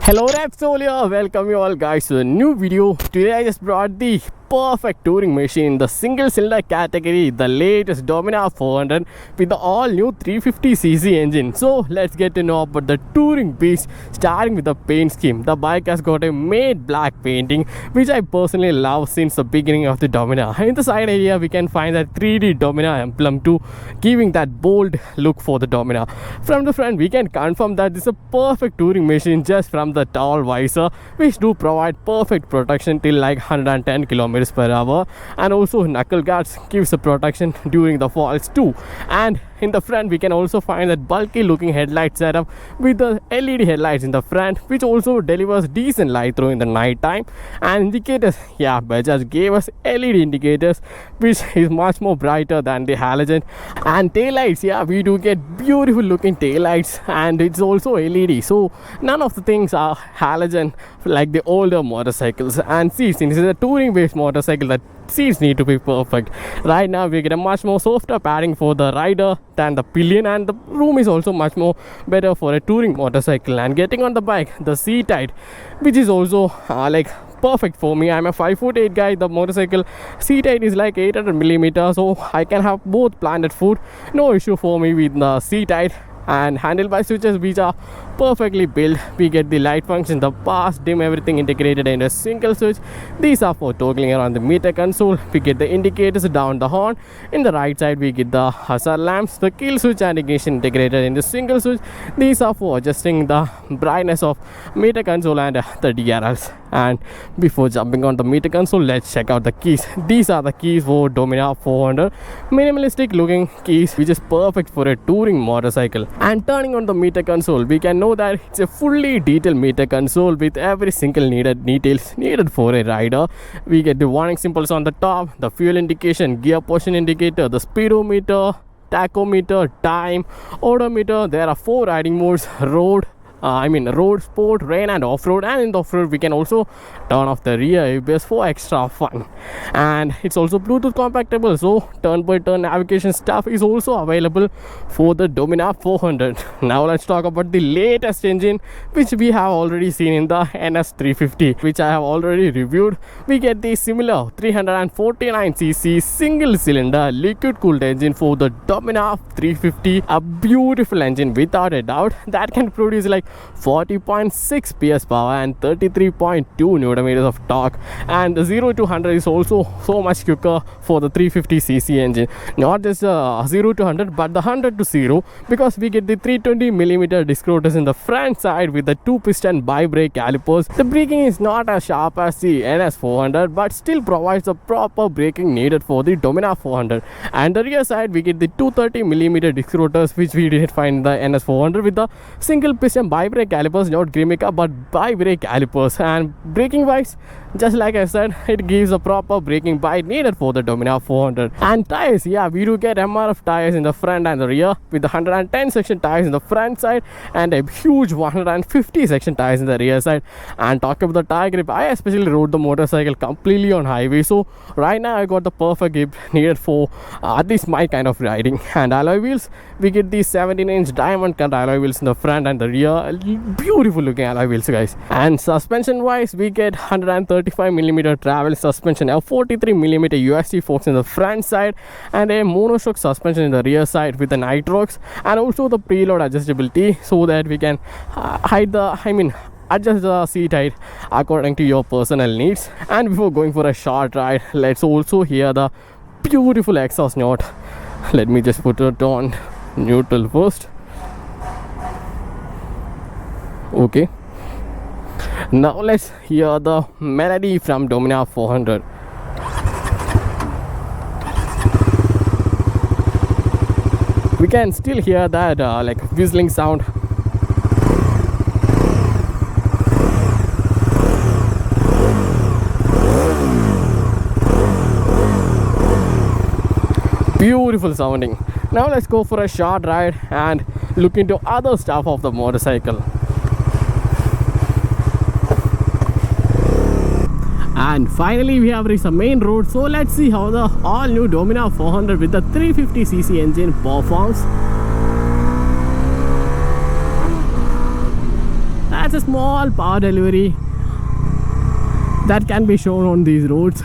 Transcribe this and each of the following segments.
Hello REVSOUL here, welcome you all guys to a new video. Today I just brought the perfect touring machine in the single cylinder category, the latest Dominar 400 with the all new 350cc engine. So let's get to know about the touring beast, starting with the paint scheme. The bike has got a matte black painting which I personally love since the beginning of the Dominar. In the side area we can find that 3D Dominar emblem too, giving that bold look for the Dominar. From the front we can confirm that this is a perfect touring machine just from the tall visor, which do provide perfect protection till like 110 km per hour, and also knuckle guards gives the protection during the falls too. And in the front we can also find that bulky looking headlight setup with the LED headlights in the front, which also delivers decent light through in the night time. And indicators, yeah, Bajaj gave us LED indicators which is much more brighter than the halogen. And taillights, yeah, we do get beautiful looking taillights, and it's also LED, so none of the things are halogen like the older motorcycles. And seats, this is a touring based motorcycle, that seats need to be perfect. Right now we get a much more softer padding for the rider than the pillion, and the room is also much more better for a touring motorcycle. And getting on the bike, the seat height, which is also like perfect for me. I'm a 5'8" guy. The motorcycle seat height is like 800 millimeters, so I can have both planted foot, no issue for me with the seat height. And handlebar switches which are perfectly built. We get the light function, the pass, dim, everything integrated in a single switch. These are for toggling around the meter console. We get the indicators down the horn. In the right side we get the hazard lamps, the kill switch and ignition integrated in the single switch. These are for adjusting the brightness of meter console and the DRLs. And before jumping on the meter console, let's check out the keys. These are the keys for Dominar 400, minimalistic looking keys which is perfect for a touring motorcycle. And turning on the meter console, we can know that it's a fully detailed meter console with every single details needed for a rider. We get the warning symbols on the top, the fuel indication, gear position indicator, the speedometer, tachometer, time, odometer. There are 4 riding modes: road, road, sport, rain and off-road. And in the off-road we can also turn off the rear ABS for extra fun. And it's also Bluetooth compatible, so turn-by-turn navigation stuff is also available for the Dominar 400. Now let's talk about the latest engine which we have already seen in the NS350, which I have already reviewed. We get the similar 349cc single cylinder liquid cooled engine for the Dominar 350, a beautiful engine without a doubt that can produce like 40.6 PS power and 33.2 Nm of torque. And the 0 to 100 is also so much quicker for the 350cc engine. Not just 0 to 100 but the 100 to 0, because we get the 320mm disc rotors in the front side with the 2-piston bi-brake calipers. The braking is not as sharp as the NS400 but still provides the proper braking needed for the Dominar 400. And the rear side we get the 230mm disc rotors which we didn't find in the NS400 with the single piston bi-brake calipers, not Grimica but bi-brake calipers. And braking wise, just like I said, it gives a proper braking bite needed for the Dominar 400. And tires, yeah, we do get MRF tires in the front and the rear with the 110 section tires in the front side and a huge 150 section tires in the rear side. And talking about the tire grip, I especially rode the motorcycle completely on highway, so right now I got the perfect grip needed for at least my kind of riding. And alloy wheels, we get these 17-inch diamond cut alloy wheels in the front and the rear, beautiful looking alloy wheels guys. And suspension wise, we get 135mm travel suspension, a 43mm USD forks in the front side and a monoshock suspension in the rear side with the nitrox, and also the preload adjustability so that we can adjust the seat height according to your personal needs. And before going for a short ride, let's also hear the beautiful exhaust note. Let me just put it on neutral first. Okay, now let's hear the melody from Dominar 400. We can still hear that like whistling sound. Beautiful sounding. Now let's go for a short ride and look into other stuff of the motorcycle. And finally we have reached the main road, so let's see how the all new Dominar 400 with the 350cc engine performs. that's a small power delivery that can be shown on these roads,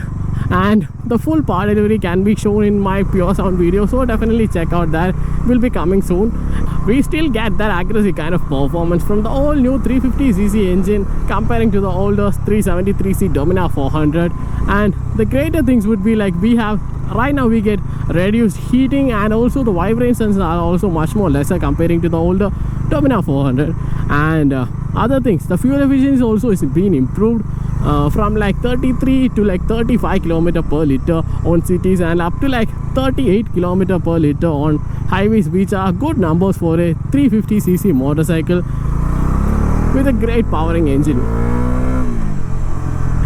and the full power delivery can be shown in my pure sound video, so definitely check out that. Will be coming soon. We still get that accuracy kind of performance from the all new 350cc engine comparing to the older 373cc Dominar 400. And the greater things would be like we have right now, we get reduced heating, and also the vibrations are also much more lesser comparing to the older Dominar 400. And other things, the fuel efficiency also is being improved from like 33 to like 35 km per liter on cities, and up to like 38 km per liter on highways, which are good numbers for a 350cc motorcycle with a great powering engine.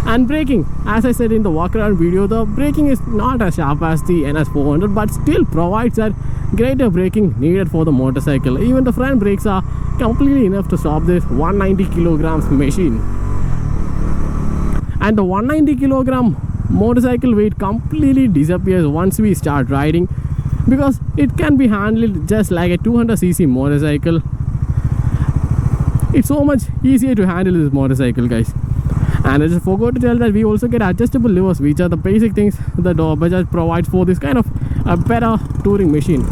And braking, as I said in the walk around video, the braking is not as sharp as the NS400, but still provides that greater braking needed for the motorcycle. Even the front brakes are completely enough to stop this 190 kilograms machine. And the 190 kilogram motorcycle weight completely disappears once we start riding, because it can be handled just like a 200cc motorcycle. It's so much easier to handle this motorcycle, guys. And I just forgot to tell that we also get adjustable levers, which are the basic things that Bajaj provides for this kind of a better touring machine.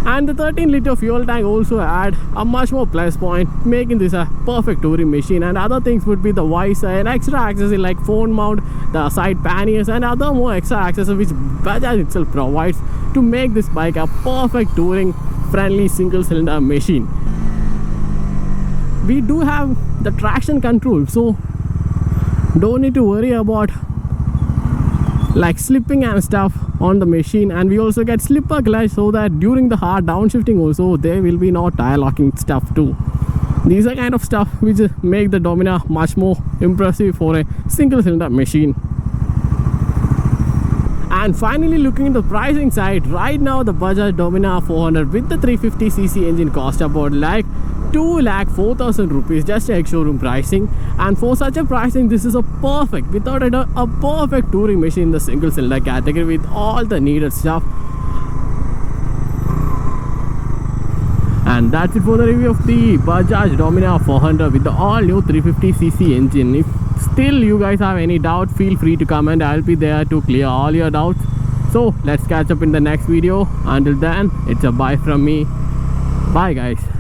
And the 13-liter fuel tank also add a much more plus point, making this a perfect touring machine. And other things would be the visor and extra accessories like phone mount, the side panniers, and other more extra accessories which Bajaj itself provides to make this bike a perfect touring friendly single-cylinder machine. We do have the traction control, so don't need to worry about like slipping and stuff on the machine. And we also get slipper clutch, so that during the hard downshifting also there will be no tire locking stuff too. These are kind of stuff which make the Dominar much more impressive for a single cylinder machine. And finally, looking at the pricing side, right now the Bajaj Dominar 400 with the 350cc engine cost about like 2,04,000 rupees, just a showroom pricing. And for such a pricing, this is a perfect, without a perfect touring machine in the single cylinder category with all the needed stuff. And that's it for the review of the Bajaj Dominar 400 with the all new 350cc engine. If still you guys have any doubt, feel free to comment. I'll be there to clear all your doubts. So let's catch up in the next video. Until then, it's a bye from me. Bye guys.